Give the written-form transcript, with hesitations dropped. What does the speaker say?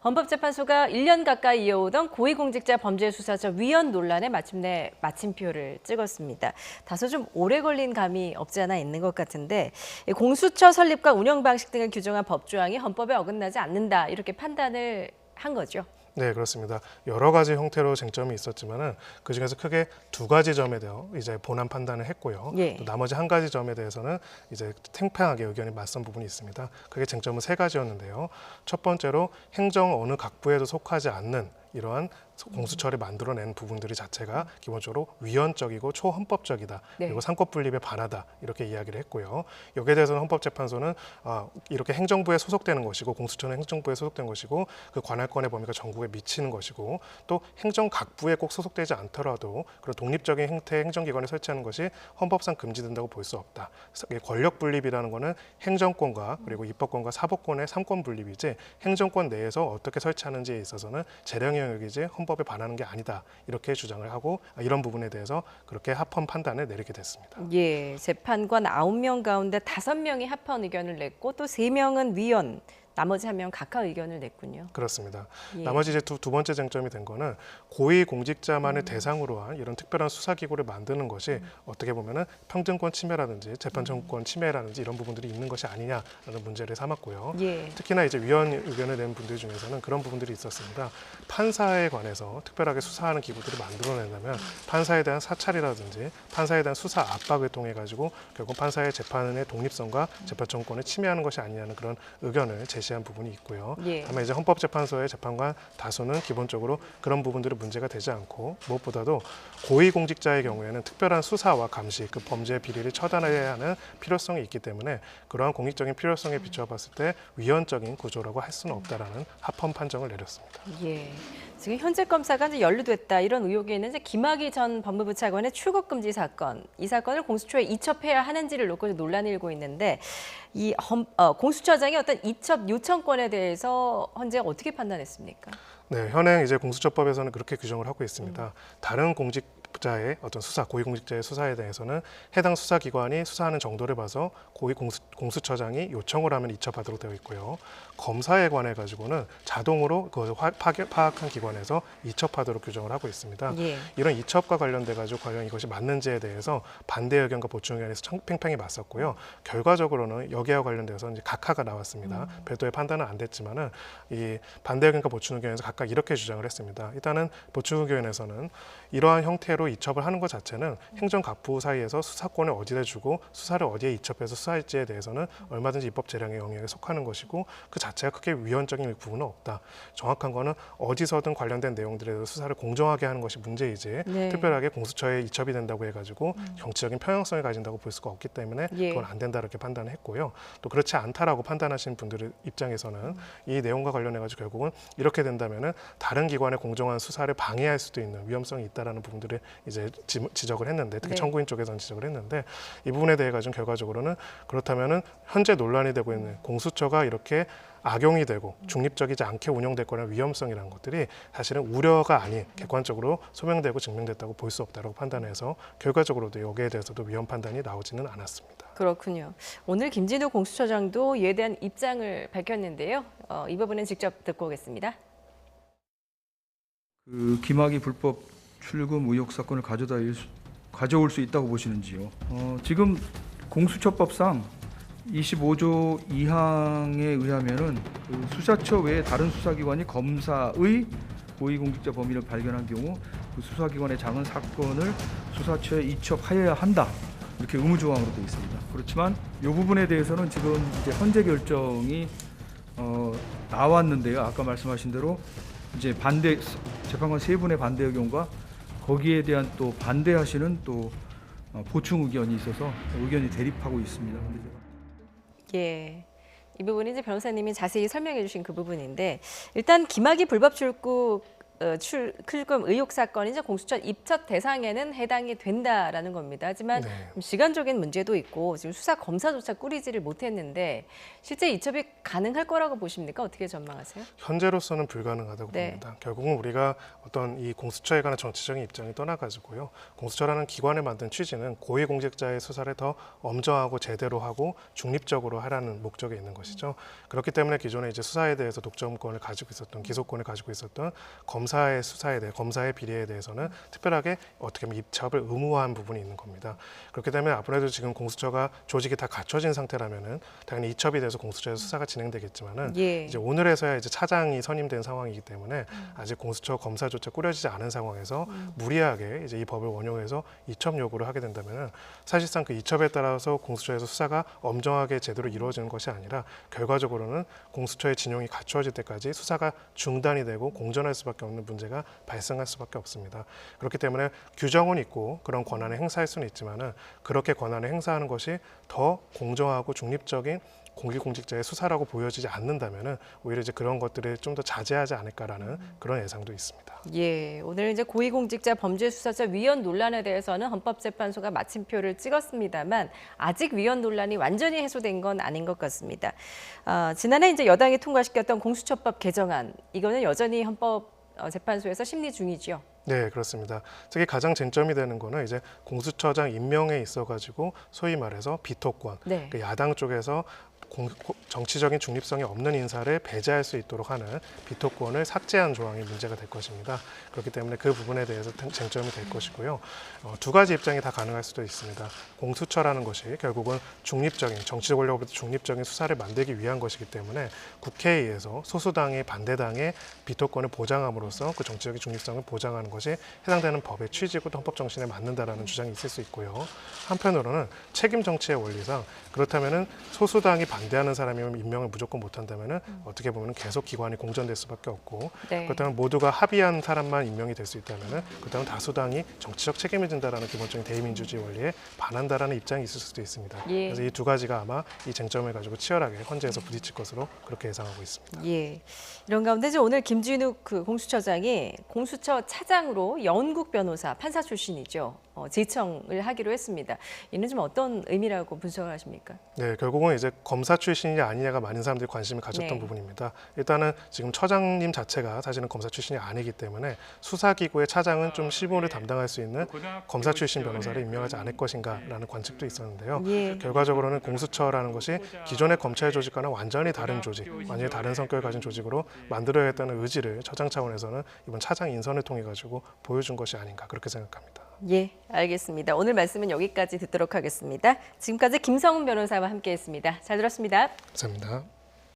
헌법재판소가 1년 가까이 이어오던 고위공직자 범죄수사처 위헌 논란에 마침내 마침표를 찍었습니다. 다소 좀 오래 걸린 감이 없지 않아 있는 것 같은데 공수처 설립과 운영 방식 등을 규정한 법조항이 헌법에 어긋나지 않는다 이렇게 판단을 한 거죠. 네, 그렇습니다. 여러 가지 형태로 쟁점이 있었지만은 그 중에서 크게 두 가지 점에 대해 이제 본안 판단을 했고요. 예. 또 나머지 한 가지 점에 대해서는 이제 팽팽하게 의견이 맞선 부분이 있습니다. 그게 쟁점은 세 가지였는데요. 첫 번째로 행정 어느 각부에도 속하지 않는 이러한 공수처를 만들어낸 부분들이 자체가 기본적으로 위헌적이고 초헌법적이다. 네. 그리고 상권 분립에 반하다. 이렇게 이야기를 했고요. 여기에 대해서는 헌법재판소는 이렇게 행정부에 소속되는 것이고 공수처는 행정부에 소속된 것이고 그 관할권의 범위가 전국에 미치는 것이고 또 행정각부에 꼭 소속되지 않더라도 그런 독립적인 형태의 행정기관을 설치하는 것이 헌법상 금지된다고 볼 수 없다. 권력 분립이라는 것은 행정권과 그리고 입법권과 사법권의 삼권 분립이지 행정권 내에서 어떻게 설치하는지에 있어서는 재량의 영역이지 헌법에 반하는 게 아니다. 이렇게 주장을 하고 이런 부분에 대해서 그렇게 합헌 판단을 내리게 됐습니다. 예, 재판관 9명 가운데 5명이 합헌 의견을 냈고 또 3명은 위헌, 나머지 1명 각하 의견을 냈군요. 그렇습니다. 예. 나머지 이제 두 번째 쟁점이 된 거는 고위 공직자만을 대상으로 한 이런 특별한 수사기구를 만드는 것이 어떻게 보면은 평등권 침해라든지 재판청구권 침해라든지 이런 부분들이 있는 것이 아니냐라는 문제를 삼았고요. 예. 특히나 이제 위헌 의견을 낸 분들 중에서는 그런 부분들이 있었습니다. 판사에 관해서 특별하게 수사하는 기구들을 만들어낸다면 판사에 대한 사찰이라든지 판사에 대한 수사 압박을 통해 가지고 결국 판사의 재판의 독립성과 재판청구권을 침해하는 것이 아니냐는 그런 의견을 제시한 부분이 있고요. 예. 다만 이제 헌법재판소의 재판관 다수는 기본적으로 그런 부분들은 문제가 되지 않고 무엇보다도 고위공직자의 경우에는 특별한 수사와 감시, 그 범죄의 비리를 처단해야 하는 필요성이 있기 때문에 그러한 공익적인 필요성에 비추어 봤을 때 위헌적인 구조라고 할 수는 없다라는 합헌 판정을 내렸습니다. 예. 지금 현재 검사가 이제 연루됐다 이런 의혹이 있는 김학의 전 법무부 차관의 출국 금지 사건. 이 사건을 공수처에 이첩해야 하는지를 놓고 논란이 일고 있는데 이 공수처장의 어떤 이첩 요청권에 대해서 현재 어떻게 판단했습니까? 네, 현행 이제 공수처법에서는 그렇게 규정을 하고 있습니다. 다른 공직자의 어떤 수사, 고위공직자의 수사에 대해서는 해당 수사기관이 수사하는 정도를 봐서 공수처장이 요청을 하면 이첩하도록 되어 있고요. 검사에 관해 가지고는 자동으로 그것을 파악한 기관에서 이첩하도록 규정을 하고 있습니다. 예. 이런 이첩과 관련돼 가지고 과연 이것이 맞는지에 대해서 반대 의견과 보충 의견에서 팽팽히 맞섰고요. 결과적으로는 여기와 관련돼서 이제 각하가 나왔습니다. 별도의 판단은 안 됐지만은 이 반대 의견과 보충 의견에서 각각 이렇게 주장을 했습니다. 일단은 보충 의견에서는 이러한 형태로 이첩을 하는 것 자체는 행정각부 사이에서 수사권을 어디다 주고 수사를 어디에 이첩해서 수사할지에 대해서는 얼마든지 입법 재량의 영역에 속하는 것이고 그 자체가 크게 위헌적인 부분은 없다. 정확한 거는 어디서든 관련된 내용들에 대해서 수사를 공정하게 하는 것이 문제이지 네. 특별하게 공수처에 이첩이 된다고 해가지고 정치적인 평형성을 가진다고 볼 수가 없기 때문에 예. 그건 안 된다 이렇게 판단을 했고요. 또 그렇지 않다라고 판단하신 분들 입장에서는 이 내용과 관련해가지고 결국은 이렇게 된다면은 다른 기관의 공정한 수사를 방해할 수도 있는 위험성이 있다라는 부분들을 이제 지적을 했는데 특히 네. 청구인 쪽에서는 지적을 했는데 이 부분에 대해 가지고 결과적으로는 그렇다면은 현재 논란이 되고 있는 공수처가 이렇게 악용이 되고 중립적이지 않게 운영될 거라는 위험성이라는 것들이 사실은 우려가 아닌 객관적으로 소명되고 증명됐다고 볼 수 없다고 판단해서 결과적으로도 여기에 대해서도 위헌 판단이 나오지는 않았습니다. 그렇군요. 오늘 김진우 공수처장도 이에 대한 입장을 밝혔는데요. 이 부분은 직접 듣고 오겠습니다. 그 김학의 불법 출금 의혹 사건을 가져올 수 있다고 보시는지요? 지금 공수처법상 25조 2항에 의하면은 그 수사처 외에 다른 수사기관이 검사의 고위공직자 범인을 발견한 경우 그 수사기관의 작은 사건을 수사처에 이첩하여야 한다. 이렇게 의무조항으로 되어 있습니다. 그렇지만 이 부분에 대해서는 지금 이제 헌재 결정이 나왔는데요. 아까 말씀하신 대로 이제 재판관 3분의 반대 의견과 거기에 대한 또 반대하시는 또 보충 의견이 있어서 의견이 대립하고 있습니다. 예. 이 부분이 이제 변호사님이 자세히 설명해 주신 그 부분인데 일단 김학의 불법 출국 출금 의혹 사건이 이제 공수처 입첩 대상에는 해당이 된다라는 겁니다. 하지만 네. 시간적인 문제도 있고 지금 수사 검사조차 꾸리지를 못했는데 실제 이첩이 가능할 거라고 보십니까? 어떻게 전망하세요? 현재로서는 불가능하다고 네. 봅니다. 결국은 우리가 어떤 이 공수처에 관한 정치적인 입장이 떠나가지고요. 공수처라는 기관을 만든 취지는 고위공직자의 수사를 더 엄정하고 제대로 하고 중립적으로 하라는 목적에 있는 것이죠. 그렇기 때문에 기존에 이제 수사에 대해서 독점권을 가지고 있었던, 기소권을 가지고 있었던 검사의 수사에 대해, 검사의 비리에 대해서는 특별하게 어떻게 보면 입첩을 의무화한 부분이 있는 겁니다. 그렇기 때문에 아무래도 지금 공수처가 조직이 다 갖춰진 상태라면은 당연히 이첩이 돼서 공수처에서 수사가 진행되겠지만은 예. 이제 오늘에서야 이제 차장이 선임된 상황이기 때문에 아직 공수처 검사조차 꾸려지지 않은 상황에서 무리하게 이제 이 법을 원용해서 이첩 요구를 하게 된다면은 사실상 그 이첩에 따라서 공수처에서 수사가 엄정하게 제대로 이루어지는 것이 아니라 결과적으로는 공수처의 진용이 갖추어질 때까지 수사가 중단이 되고 공전할 수밖에 없는 문제가 발생할 수밖에 없습니다. 그렇기 때문에 규정은 있고 그런 권한을 행사할 수는 있지만은 그렇게 권한을 행사하는 것이 더 공정하고 중립적인 고위공직자의 수사라고 보여지지 않는다면은 오히려 이제 그런 것들을 좀 더 자제하지 않을까라는 그런 예상도 있습니다. 예, 오늘 이제 고위공직자 범죄수사처 위원 논란에 대해서는 헌법재판소가 마침표를 찍었습니다만 아직 위원 논란이 완전히 해소된 건 아닌 것 같습니다. 지난해 이제 여당이 통과시켰던 공수처법 개정안 이거는 여전히 헌법재판소에서 심리 중이죠. 네, 그렇습니다. 특히 가장 쟁점이 되는 거는 이제 공수처장 임명에 있어가지고 소위 말해서 비토권, 네. 그 야당 쪽에서 정치적인 중립성이 없는 인사를 배제할 수 있도록 하는 비토권을 삭제한 조항이 문제가 될 것입니다. 그렇기 때문에 그 부분에 대해서 쟁점이 될 것이고요. 두 가지 입장이 다 가능할 수도 있습니다. 공수처라는 것이 결국은 중립적인, 정치 권력으로부터 중립적인 수사를 만들기 위한 것이기 때문에 국회에 의해서 소수당의 반대당의 비토권을 보장함으로써 그 정치적인 중립성을 보장하는 것이 해당되는 법의 취지고 또 헌법 정신에 맞는다라는 주장이 있을 수 있고요. 한편으로는 책임 정치의 원리상 그렇다면은 소수당이 반대하는 사람이면 임명을 무조건 못한다면은 어떻게 보면 계속 기관이 공전될 수밖에 없고 네. 그렇다면 모두가 합의한 사람만 임명이 될 수 있다면은 그렇다면 다수당이 정치적 책임을 진다라는 기본적인 대의민주주의 원리에 반한다라는 입장이 있을 수도 있습니다. 예. 그래서 이 두 가지가 아마 이 쟁점을 가지고 치열하게 헌재에서 부딪힐 것으로 그렇게 예상하고 있습니다. 예. 이런 가운데 이제 오늘 김진욱 그 공수처장이 공수처 차장으로 연국 변호사 판사 출신이죠. 제청을 하기로 했습니다. 이는 좀 어떤 의미라고 분석을 하십니까? 네, 결국은 이제 검사 출신이냐 아니냐가 많은 사람들이 관심을 가졌던 네. 부분입니다. 일단은 지금 처장님 자체가 사실은 검사 출신이 아니기 때문에 수사기구의 차장은 좀 실무를 담당할 수 있는 검사 출신 변호사를 임명하지 않을 것인가라는 관측도 있었는데요. 예. 결과적으로는 공수처라는 것이 기존의 검찰 조직과는 완전히 다른 조직, 완전히 다른 성격을 가진 조직으로 만들어야겠다는 의지를 처장 차원에서는 이번 차장 인선을 통해 가지고 보여준 것이 아닌가 그렇게 생각합니다. 예, 알겠습니다. 오늘 말씀은 여기까지 듣도록 하겠습니다. 지금까지 김성훈 변호사와 함께했습니다. 잘 들었습니다. 감사합니다.